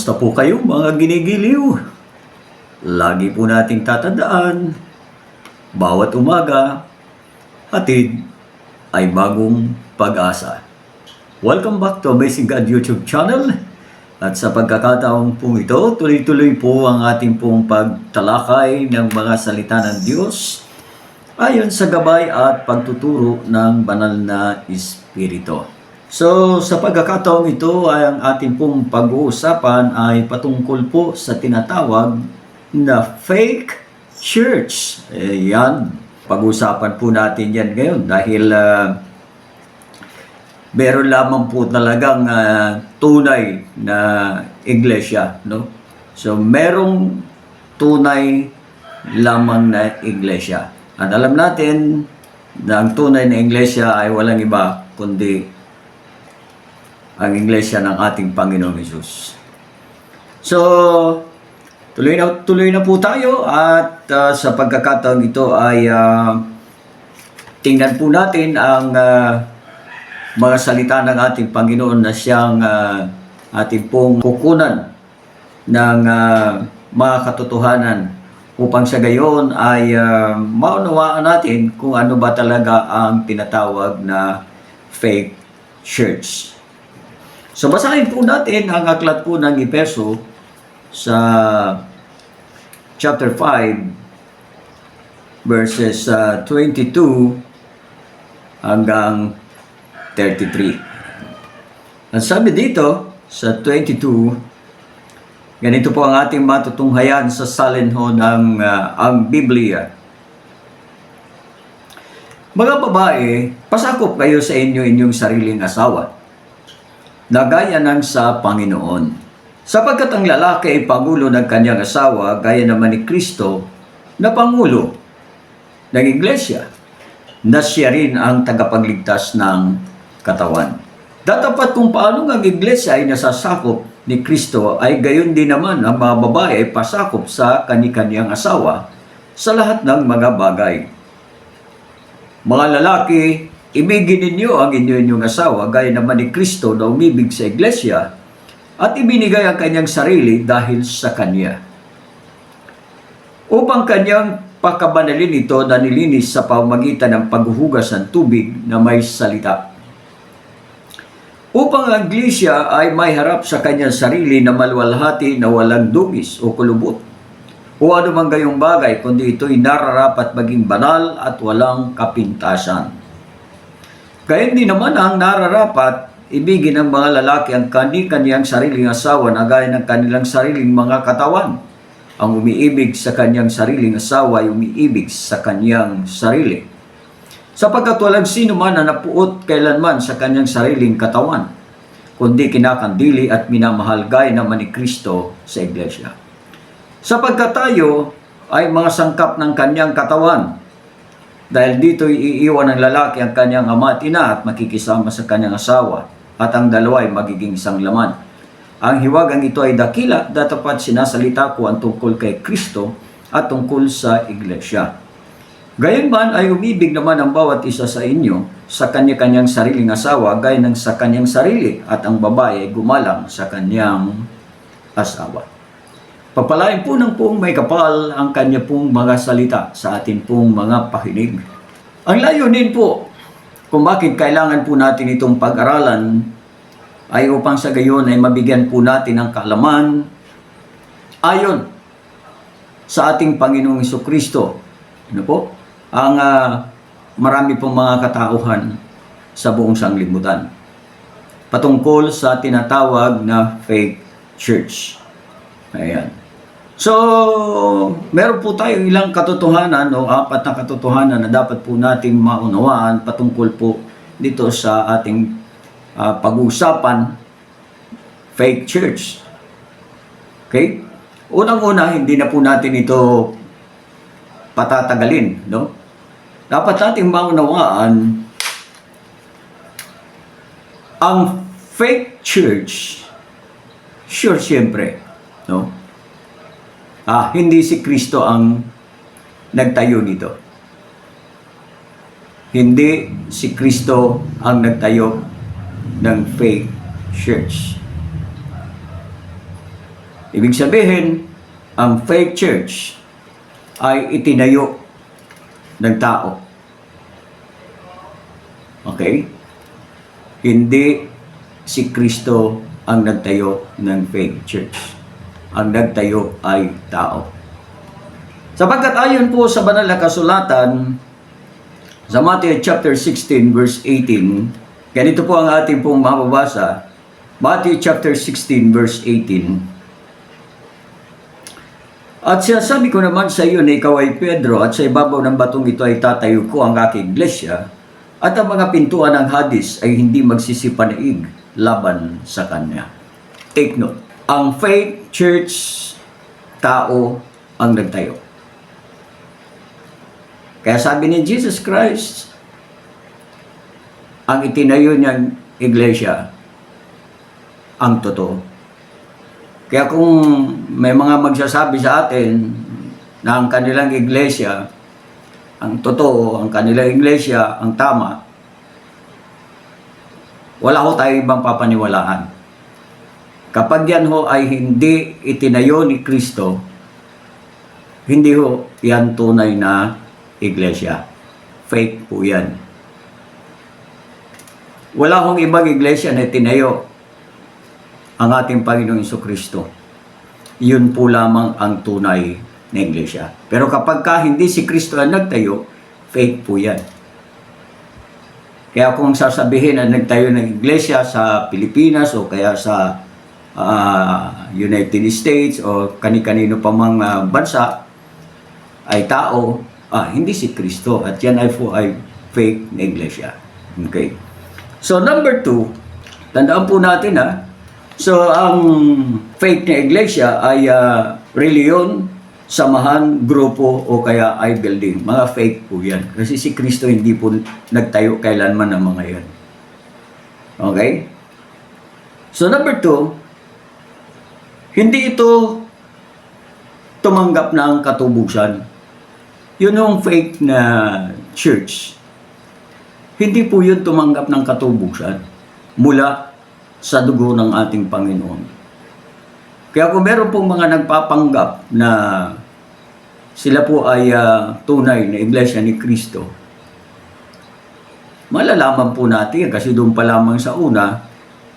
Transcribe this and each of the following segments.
Kamusta po kayo mga ginigiliw? Lagi po nating tatandaan, bawat umaga, hatid ay bagong pag-asa. Welcome back to Amazing God YouTube channel. At sa pagkakataong po ito, tuloy-tuloy po ang ating pong pagtalakay ng mga salita ng Diyos ayon sa gabay at pagtuturo ng banal na Espiritu. So, sa pagkakataong ito ay ang ating pong pag-uusapan ay patungkol po sa tinatawag na fake church. Yan, pag-uusapan po natin yan ngayon dahil meron lamang po talagang tunay na iglesia, no? So, merong tunay lamang na iglesia. At alam natin na ang tunay na iglesia ay walang iba kundi ang iglesia ng ating Panginoong Hesus. So, tuloy na po tayo at sa pagkakataon ito ay tingnan po natin ang mga salita ng ating Panginoon na siyang ating pong kukunan ng mga katotohanan upang sa gayon ay maunawaan natin kung ano ba talaga ang tinatawag na fake church. So basahin po natin ang aklat po ng Efeso sa chapter 5 verses 22 hanggang 33. Ang sabi dito sa 22, ganito po ang ating matutunghayan sa salinho ng ang Biblia. Mga babae, pasakop kayo sa inyong sariling asawa, na gaya ng sa Panginoon. Sapagkat ang lalaki ay pangulo ng kanyang asawa, gaya naman ni Kristo na pangulo ng iglesia, na siya rin ang tagapagligtas ng katawan. Datapat kung paano ang iglesia ay nasasakop ni Kristo, ay gayon din naman ang mga babae ay pasakop sa kani-kanyang asawa sa lahat ng mga bagay. Mga lalaki, ibigin ninyo ang inyong asawa gaya naman ni Kristo na umibig sa iglesia at ibinigay ang kanyang sarili dahil sa kanya, upang kanyang pakabanalin ito na nilinis sa pamamagitan ng paghuhugas ng tubig na may salita, upang ang iglesia ay may harap sa kanyang sarili na maluwalhati na walang dugis o kulubot o anumang gayong bagay, kundi ito'y nararapat maging banal at walang kapintasan. Kaya hindi naman ang nararapat ibigin ng mga lalaki ang kani-kaniyang sariling asawa na gaya ng kanilang sariling mga katawan. Ang umiibig sa kanyang sariling asawa ay umiibig sa kanyang sarili. Sapagkat walang sino man na napuot kailanman sa kanyang sariling katawan, kundi kinakandili at minamahal gaya naman ni Kristo sa iglesia. Sapagkat tayo ay mga sangkap ng kanyang katawan, dahil dito iiwan ng lalaki ang kanyang ama at ina at makikisama sa kanyang asawa, at ang dalawa ay magiging isang laman. Ang hiwagang ito ay dakila, datapat sinasalita ko ang tungkol kay Kristo at tungkol sa iglesia. Gayunman ay umibig naman ang bawat isa sa inyo sa kanya-kanyang sariling asawa gaya ng sa kanyang sarili, at ang babae ay gumalang sa kanyang asawa. Papalain po ng poong may kapal ang kanya pong mga salita sa atin pong mga pakinig. Ang layunin po kung bakit kailangan po natin itong pag-aralan ay upang sa gayon ay mabigyan po natin ng kaalaman ayon sa ating Panginoong Jesucristo. Ano po? Ang marami pong mga katauhan sa buong sanglibutan patungkol sa tinatawag na fake church. Ayan. So, meron po tayo ilang katotohanan o 4 na katotohanan na dapat po nating maunawaan patungkol po dito sa ating pag-uusapan fake church. Okay? Unang-una, hindi na po natin ito patatagalin, no? Dapat nating maunawaan ang fake church. Sure, siyempre, no? Hindi si Kristo ang nagtayo nito. Hindi si Kristo ang nagtayo ng fake church. Ibig sabihin, ang fake church ay itinayo ng tao. Okay? Hindi si Kristo ang nagtayo ng fake church. Ang nagtayo ay tao. Sapagkat ayon po sa banal na kasulatan, sa Matthew chapter 16 verse 18, ganito po ang ating pong mababasa. Matthew chapter 16 verse 18. At sinasabi ko naman sa iyo na ikaw ay Pedro, at sa ibabaw ng batong ito ay tatayo ko ang aking iglesia, at ang mga pintuan ng Hades ay hindi magsisipanaig laban sa kanya. Take note, ang faith church, tao ang nagtayo. Kaya sabi ni Jesus Christ, ang itinayo niyang iglesia, ang totoo. Kaya kung may mga magsasabi sa atin na ang kanilang iglesia, ang totoo, ang kanilang iglesia, ang tama, wala ho tayo ibang papaniwalaan. Kapag yan ho ay hindi itinayo ni Kristo, hindi ho yan tunay na iglesia. Fake po yan. Wala hong ibang iglesia na itinayo ang ating Panginoong Jesucristo. Yun po lamang ang tunay na iglesia. Pero kapag hindi si Kristo ang nagtayo, fake po yan. Kaya kung sasabihin na nagtayo ng iglesia sa Pilipinas o kaya sa United States o kani-kanino pa mang bansa ay tao, hindi si Kristo. At yan ay fake na iglesia. Okay? So number 2, tandaan po natin so, ang fake na iglesia ay reliyon, samahan, grupo, o kaya ay building. Mga fake po yan. Kasi si Kristo hindi po nagtayo kailanman ng mga yan. Okay? So, number 2, hindi ito tumanggap ng katubusan. Yun yung fake na church. Hindi po yun tumanggap ng katubusan mula sa dugo ng ating Panginoon. Kaya kung meron pong mga nagpapanggap na sila po ay tunay na iglesia ni Kristo, malalaman po natin kasi doon pa lamang sa una,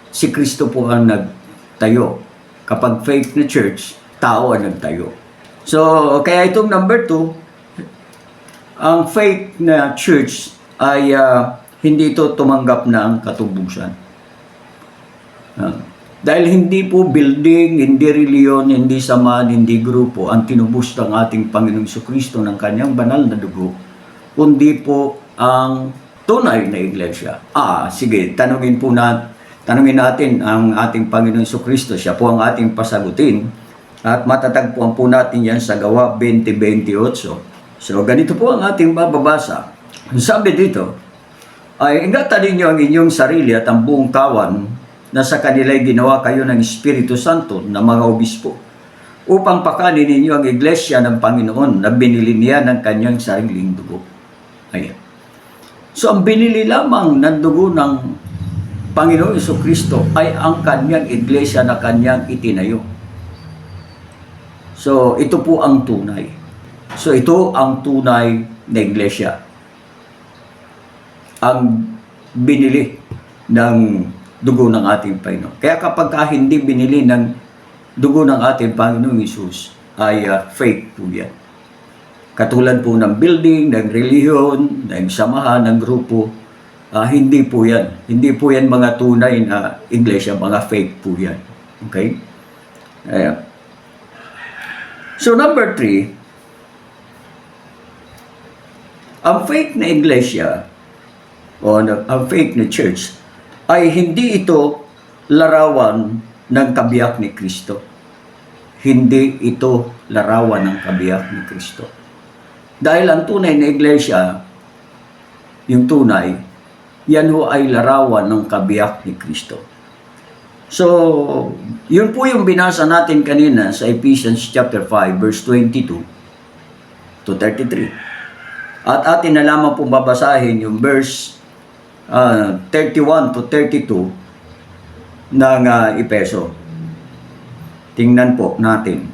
si Kristo po ang nagtayo. Kapag fake na church, tao ang nagtayo. So, kaya itong number 2, ang fake na church ay hindi ito tumanggap ng katubusan. Dahil hindi po building, hindi reliyon, hindi samahan, hindi grupo ang tinubos ng ating Panginoong Jesucristo ng kanyang banal na dugo, kundi po ang tunay na iglesia. Sige, tanungin natin ang ating Panginoong Jesucristo. Siya po ang ating pasagutin at matatagpuan po natin yan sa Gawa 20:28. So, ganito po ang ating mababasa. Sabi dito, ay ingatan ninyo ang inyong sarili at ang buong kawan na sa kanila'y ginawa kayo ng Espiritu Santo na mga obispo, upang pakanin ninyo ang iglesia ng Panginoon na binili niya ng kanyang sariling dugo. Ayan. So, ang binili lamang ng dugo ng Panginoon Jesucristo ay ang kanyang iglesia na kanyang itinayo. So, ito po ang tunay. So, ito ang tunay na iglesia. Ang binili ng dugo ng ating Panginoon. Kaya kapag hindi binili ng dugo ng ating Panginoong Hesus, ay fake po yan. Katulad po ng building, ng relihiyon, ng samahan, ng grupo, hindi po yan. Hindi po yan mga tunay na iglesia, mga fake po yan. Okay? Ayan. So number 3, ang fake na iglesia o ang fake na church ay hindi ito larawan ng kabiyak ni Kristo. Hindi ito larawan ng kabiyak ni Kristo. Dahil ang tunay na iglesia, yung tunay, yan ho ay larawan ng kabiyak ni Kristo. So, yun po yung binasa natin kanina sa Ephesians chapter 5, verse 22 to 33. At atin na lamang pong babasahin yung verse 31 to 32 ng Efeso. Tingnan po natin.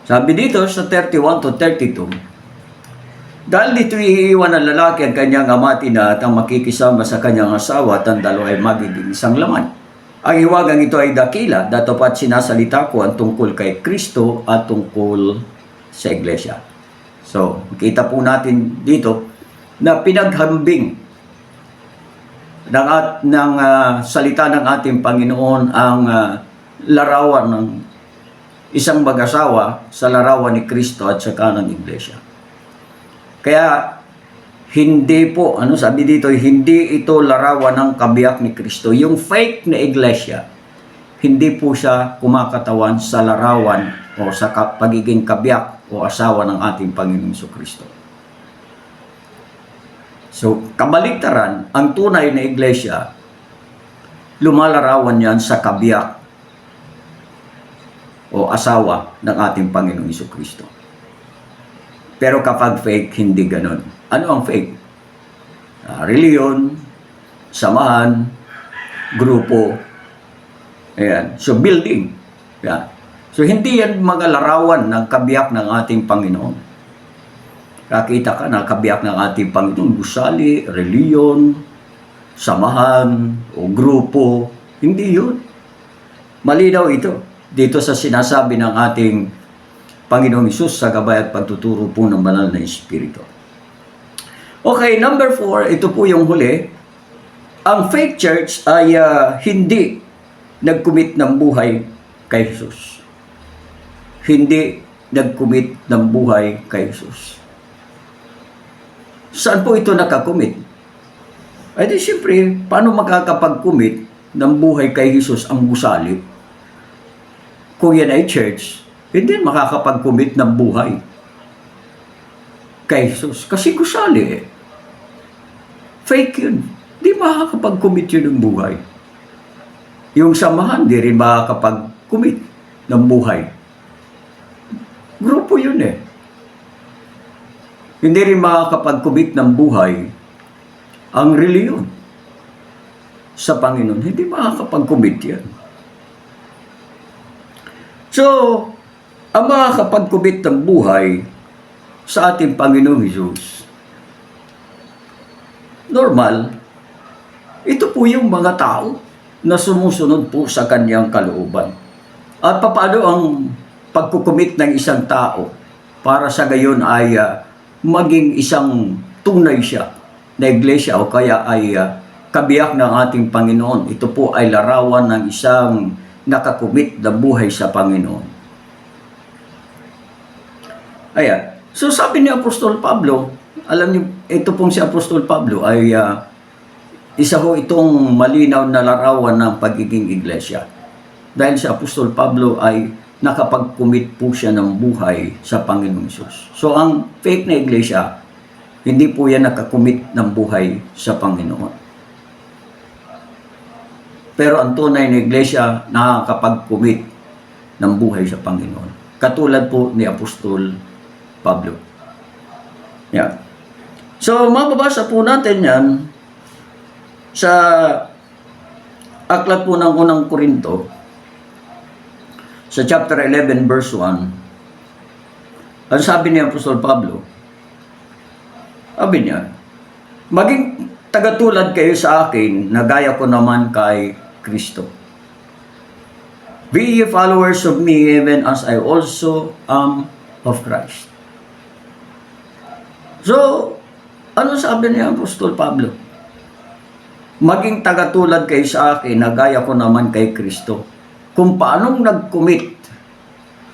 Sabi dito sa 31 to 32, dahil dito iiwan ng lalaki ang kanyang ama at ina at ang makikisama sa kanyang asawa at ang dalawa ay magiging isang laman. Ang hiwagang ito ay dakila, datapat sinasalita ko ang tungkol kay Kristo at tungkol sa iglesia. So, kita po natin dito na pinaghambing ng salita ng ating Panginoon ang larawan ng isang mag-asawa sa larawan ni Kristo at saka ng iglesia. Kaya hindi po, sabi dito, hindi ito larawan ng kabiyak ni Kristo. Yung fake na iglesia, hindi po siya kumakatawan sa larawan o sa pagiging kabiyak o asawa ng ating Panginoong Kristo. So, kabaligtaran, ang tunay na iglesia, lumalarawan yan sa kabiyak o asawa ng ating Panginoong Kristo. Pero kapag fake, hindi ganon. Ano ang fake? Reliyon, samahan, grupo. Ayan. So, building. Ayan. So, hindi yan mga larawan ng kabiyak ng ating Panginoon. Nakita ka na kabiyak ng ating Panginoon, gusali, reliyon, samahan, o grupo. Hindi yun. Malinaw ito. Dito sa sinasabi ng ating Panginoong Hesus sa gabay at pagtuturo po ng banal na Espiritu. Okay, number 4, ito po yung huli. Ang fake church ay hindi nag-commit ng buhay kay Hesus. Hindi nag-commit ng buhay kay Hesus. Saan po ito nakakommit? Ay di siyempre, paano makakapag-commit ng buhay kay Hesus ang gusali? Kung yan ay church, hindi makakapag-commit ng buhay kay Jesus. Kasi gusali eh. Fake yun. Di makakapag-commit yun ng buhay. Yung samahan, di rin makakapag-commit ng buhay. Grupo yun eh. Hindi rin makakapag-commit ng buhay ang reliyon sa Panginoon. Hindi makakapag-commit yan. So, ang makakapag-commit ng buhay sa ating Panginoong Hesus, normal, ito po yung mga tao na sumusunod po sa kanyang kalooban. At paano ang pagkukumit ng isang tao para sa gayon ay maging isang tunay siya na iglesia o kaya ay kabiyak ng ating Panginoon. Ito po ay larawan ng isang nakakumit na buhay sa Panginoon. Ayan. So sabi ni Apostol Pablo, alam niyo, ito pong si Apostol Pablo ay isa ho itong malinaw na larawan ng pagiging iglesia. Dahil si Apostol Pablo ay nakapag-commit po siya ng buhay sa Panginoong Hesus. So ang fake na iglesia, hindi po yan nakakommit ng buhay sa Panginoon. Pero ang tunay na iglesia, nakakapag-commit ng buhay sa Panginoon. Katulad po ni Apostol Pablo. Yan. So, mababasa po natin yan sa aklat po ng unang Korinto, sa chapter 11, verse 1. Ang sabi ni Apostol Pablo, sabi niya, maging tagatulad kayo sa akin na gaya ko naman kay Kristo. Be ye followers of me even as I also am of Christ. So, ano sabi ni Apostol Pablo? Maging tagatulad kayo sa akin na gaya ko naman kay Kristo. Kung paanong nag-commit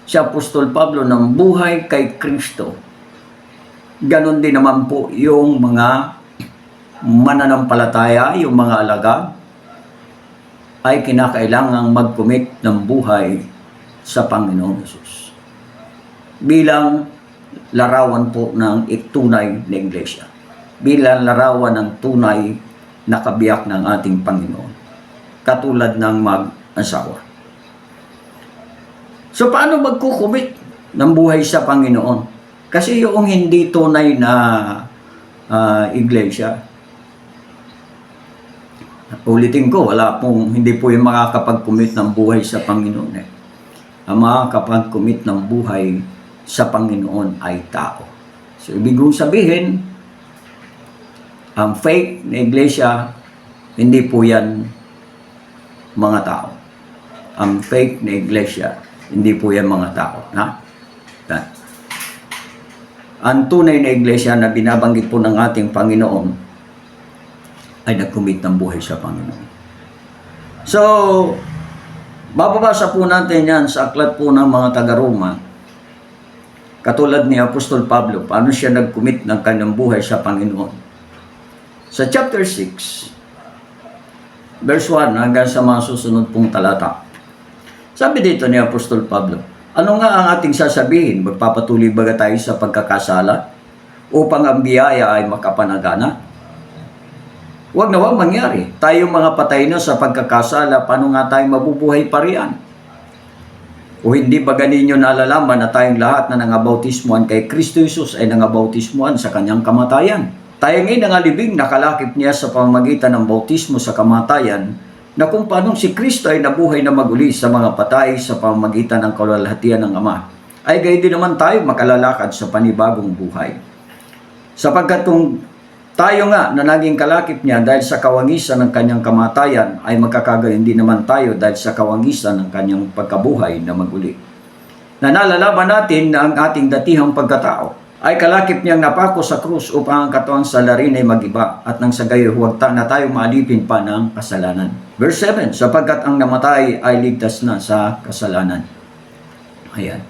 si Apostol Pablo ng buhay kay Kristo, ganon din naman po yung mga mananampalataya, yung mga alagad, ay kinakailangang mag-commit ng buhay sa Panginoong Hesus. Bilang larawan po ng tunay na iglesia. Bilang larawan ng tunay na kabiyak ng ating Panginoon. Katulad ng mag-asawa. So, paano magkukumit ng buhay sa Panginoon? Kasi yung hindi tunay na iglesia, ulitin ko, hindi po yung makakapag-commit ng buhay sa Panginoon. ang makakapag-commit ng buhay sa Panginoon ay tao. So, ibig kong sabihin, ang fake na iglesia, hindi po yan mga tao. Ang fake na iglesia, hindi po yan mga tao. Ha? Yan. Ang tunay na iglesia na binabanggit po ng ating Panginoon ay nag-commit ng buhay sa Panginoon. So, bababasa po natin yan sa aklat po ng mga taga-Roma. Katulad ni Apostol Pablo, paano siya nag-commit ng kanyang buhay sa Panginoon. Sa chapter 6, verse 1 hanggang sa mga susunod pong talata. Sabi dito ni Apostol Pablo, ano nga ang ating sasabihin? Magpapatuloy ba tayo sa pagkakasala upang ang biyaya ay makapanagana? Huwag na huwag mangyari. Tayong mga patay na sa pagkakasala, paano nga tayo mabubuhay pa riyan? O hindi ba ganinyo nalalaman na tayong lahat na nangabautismuhan kay Kristo Jesus ay nangabautismuhan sa kanyang kamatayan? Tayo ngayon nangalibing nakalakip niya sa pamamagitan ng bautismo sa kamatayan, na kung paanong si Kristo ay nabuhay na maguli sa mga patay sa pamamagitan ng kaluwalhatian ng Ama, ay gayon din naman tayo makalalakad sa panibagong buhay. Sapagkat kung tayo nga na naging kalakip niya dahil sa kawangisan ng kanyang kamatayan, ay magkakagayon din naman tayo dahil sa kawangisan ng kanyang pagkabuhay na maguli. Na nalalaman natin na ang ating datihang pagkatao ay kalakip niyang napako sa krus upang ang katawang salarin ay magiba at nang sa gayo huwag na tayo maalipin pa ng kasalanan. Verse 7, sapagkat ang namatay ay ligtas na sa kasalanan. Ayan.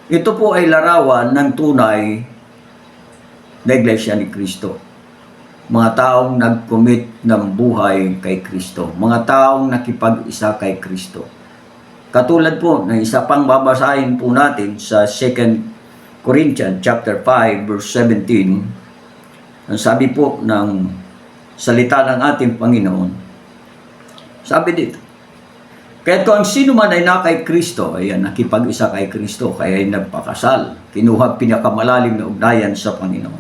Ito po ay larawan ng tunay na iglesia ni Kristo. Mga taong nag-commit ng buhay kay Kristo. Mga taong nakipag-isa kay Kristo. Katulad po na isa pang babasahin po natin sa 2 Corinthians chapter 5 verse 17. Ang sabi po ng salita ng ating Panginoon. Sabi dito, kaya kung ang sino man ay na kay Kristo, ayan, nakipag-isa kay Kristo, kaya ay nagpakasal, kinuha pinakamalalim na ugnayan sa Panginoon.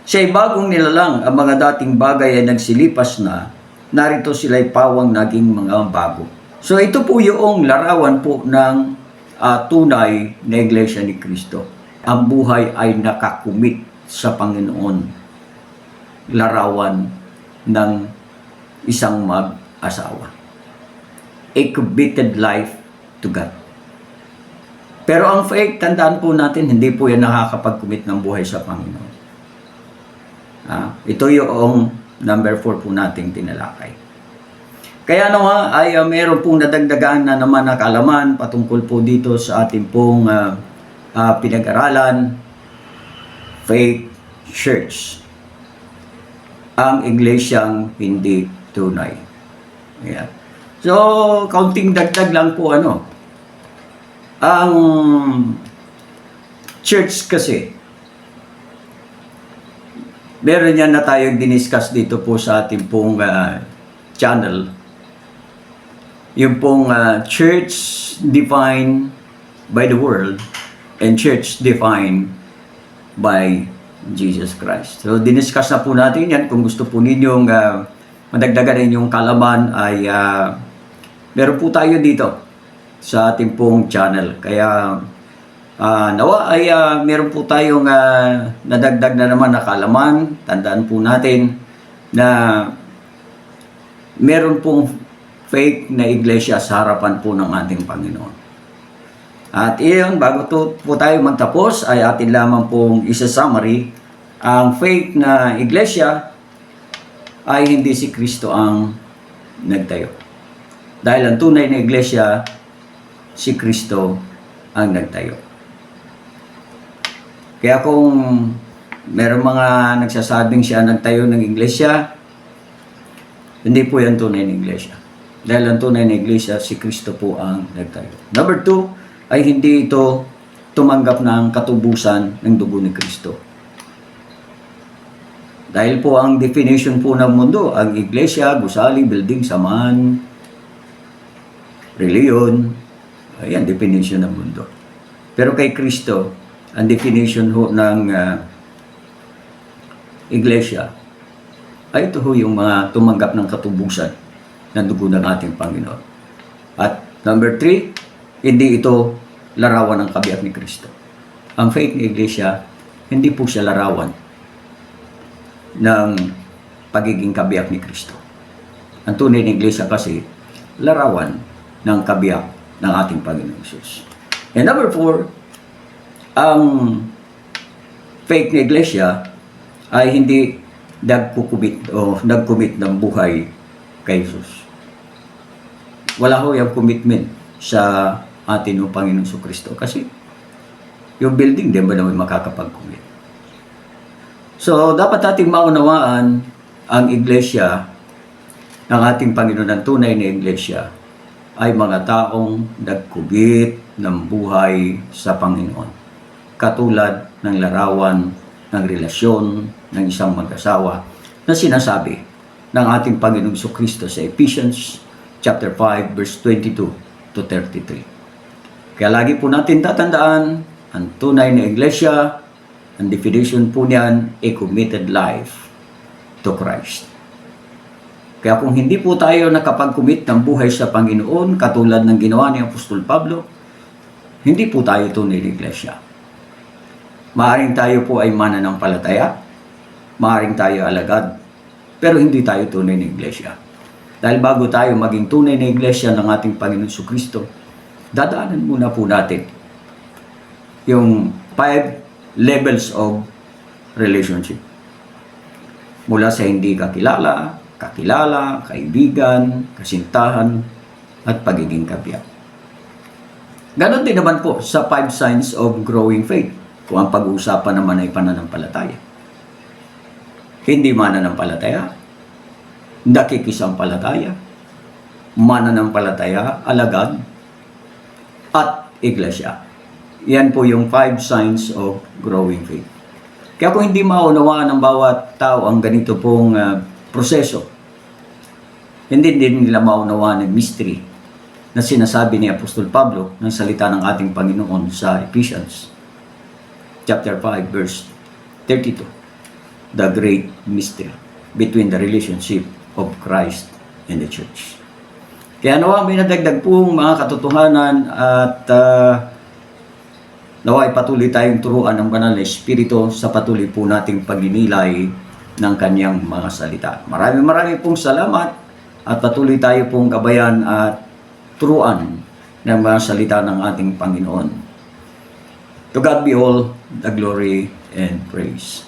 Siya ay bagong nilalang, ang mga dating bagay ay nagsilipas na, narito sila'y pawang naging mga bago. So ito po yung larawan po ng tunay na iglesia ni Kristo. Ang buhay ay nakakumit sa Panginoon. Larawan ng isang mag-asawa. A committed life to God. Pero ang fake, tandaan po natin, hindi po yan nakakapag-commit ng buhay sa Panginoon. Ito yung number 4 po nating tinalakay. Kaya naman ay meron pong nadagdagan na naman na kaalaman patungkol po dito sa ating pong pinag-aralan, fake church. Ang iglesyang hindi tunay. Yeah. So, kaunting dagdag lang po ang church kasi, meron yan na tayong diniscuss dito po sa ating pong channel. Yung pong church defined by the world and church defined by Jesus Christ. So, diniscuss na po natin yan. Kung gusto po ninyong madagdagan inyong kalaman ay meron po tayo dito sa ating pong channel. Kaya nawa ay meron po tayong nadagdag na naman na kalaman. Tandaan po natin na meron pong fake na iglesia sa harapan po ng ating Panginoon. At iyon, bago po tayo magtapos, ay atin lamang pong isa-summary. Ang fake na iglesia ay hindi si Kristo ang nagtayo. Dahil ang tunay na iglesia, si Kristo ang nagtayo. Kaya kung meron mga nagsasabing siya nagtayo ng iglesia, hindi po yan tunay na iglesia. Dahil ang tunay na iglesia, si Kristo po ang nagtayo. Number 2, ay hindi ito tumanggap ng katubusan ng dugo ni Kristo. Dahil po ang definition po ng mundo, ang iglesia, gusali, building, samahan, reliyon, ayan, definition ng mundo. Pero kay Kristo, ang definition ho ng iglesia, ay ito ho yung mga tumanggap ng katubusan ng dugo ng ating Panginoon. At number 3, Hindi ito larawan ng kabiyak ni Kristo. Ang faith ng Iglesia, hindi po siya larawan ng pagiging kabiyak ni Kristo. Ang tunay ng Iglesia kasi, larawan ng kabiyak ng ating Panginoong Hesus. And number 4, ang faith ng Iglesia ay hindi nagcommit ng buhay kay Jesus. Wala ho yung commitment sa atin ng Panginoong Kristo kasi yung building din ba naman makakapag-commit. So, dapat nating maunawaan ang Iglesia ng ating Panginoon, ng tunay na Iglesia ay mga taong nagkubit ng buhay sa Panginoon. Katulad ng larawan ng relasyon ng isang mag-asawa na sinasabi ng ating Panginoong Kristo sa Ephesians chapter 5 verse 22 to 33. Kaya lagi po natin tatandaan ang tunay na Iglesia, ang definition po niyan, a committed life to Christ. Kaya kung hindi po tayo nakapag-commit ng buhay sa Panginoon, katulad ng ginawa ni Apostol Pablo, hindi po tayo tunay na Iglesia. Maaring tayo po ay mananampalataya, maaring tayo alagad, pero hindi tayo tunay na Iglesia. Dahil bago tayo maging tunay na Iglesia ng ating Panginoon Kristo, dadaanan muna po natin yung 5 levels of relationship. Mula sa hindi kakilala, kaibigan, kasintahan, at pagiging kabiyak. Ganon din naman po sa 5 signs of growing faith, kung ang pag-uusapan naman ay pananampalataya. Hindi mananampalataya, nakikisampalataya, mananampalataya, alagad, at iglesia. Yan po yung 5 signs of growing faith. Kaya kung hindi maunawaan ng bawat tao ang ganito pong proseso, hindi din nila maunawaan ng mystery na sinasabi ni Apostol Pablo ng salita ng ating Panginoon sa Ephesians chapter 5 verse 32. The great mystery between the relationship of Christ and the church. Kaya nawa may nadagdag pong mga katotohanan at nawa ay patuloy tayong turuan ng banal na Espiritu sa patuloy po nating pagninilay ng kanyang mga salita. Maraming pong salamat at patuloy tayo pong gabayan at turuan ng mga salita ng ating Panginoon. To God be all the glory and praise.